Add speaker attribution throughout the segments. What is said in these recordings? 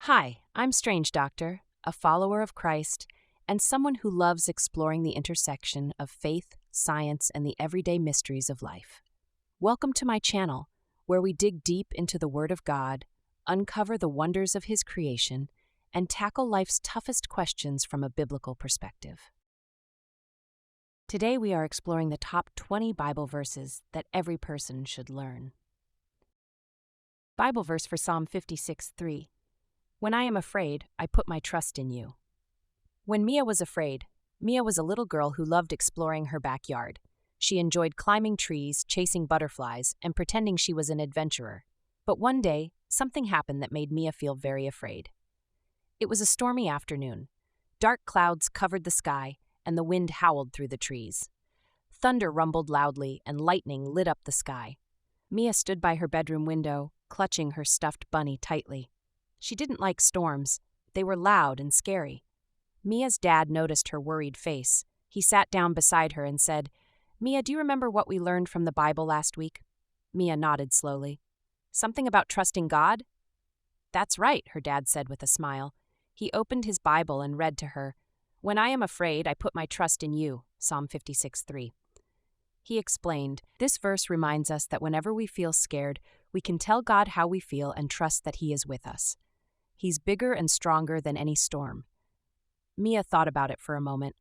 Speaker 1: Hi, I'm StrangeDr, a follower of Christ, and someone who loves exploring the intersection of faith, science, and the everyday mysteries of life. Welcome to my channel, where we dig deep into the Word of God, uncover the wonders of His creation, and tackle life's toughest questions from a biblical perspective. Today we are exploring the top 20 Bible verses that every person should learn. Bible verse for Psalm 56:3. When I am afraid, I put my trust in you. When Mia was afraid, Mia was a little girl who loved exploring her backyard. She enjoyed climbing trees, chasing butterflies, and pretending she was an adventurer. But one day, something happened that made Mia feel very afraid. It was a stormy afternoon. Dark clouds covered the sky, and the wind howled through the trees. Thunder rumbled loudly, and lightning lit up the sky. Mia stood by her bedroom window, clutching her stuffed bunny tightly. She didn't like storms. They were loud and scary. Mia's dad noticed her worried face. He sat down beside her and said, "Mia, do you remember what we learned from the Bible last week?" Mia nodded slowly. "Something about trusting God?" "That's right," her dad said with a smile. He opened his Bible and read to her, "When I am afraid, I put my trust in you," Psalm 56:3. He explained, "This verse reminds us that whenever we feel scared, we can tell God how we feel and trust that He is with us. He's bigger and stronger than any storm." Mia thought about it for a moment.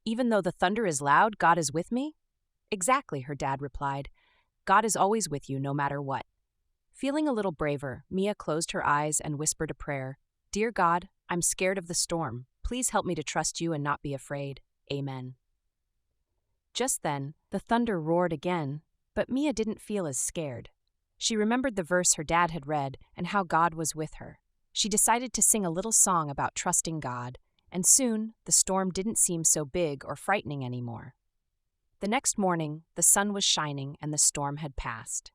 Speaker 1: "Even though the thunder is loud, God is with me?" "Exactly," her dad replied. "God is always with you no matter what." Feeling a little braver, Mia closed her eyes and whispered a prayer. "Dear God, I'm scared of the storm. Please help me to trust you and not be afraid. Amen." Just then, the thunder roared again, but Mia didn't feel as scared. She remembered the verse her dad had read and how God was with her. She decided to sing a little song about trusting God, and soon the storm didn't seem so big or frightening anymore. The next morning, the sun was shining and the storm had passed.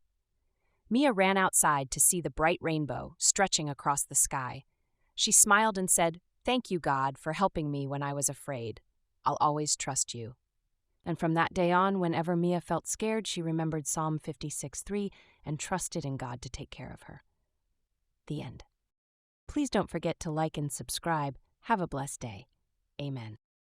Speaker 1: Mia ran outside to see the bright rainbow stretching across the sky. She smiled and said, "Thank you, God, for helping me when I was afraid. I'll always trust you." And from that day on, whenever Mia felt scared, she remembered Psalm 56:3 and trusted in God to take care of her. The end. Please don't forget to like and subscribe. Have a blessed day. Amen.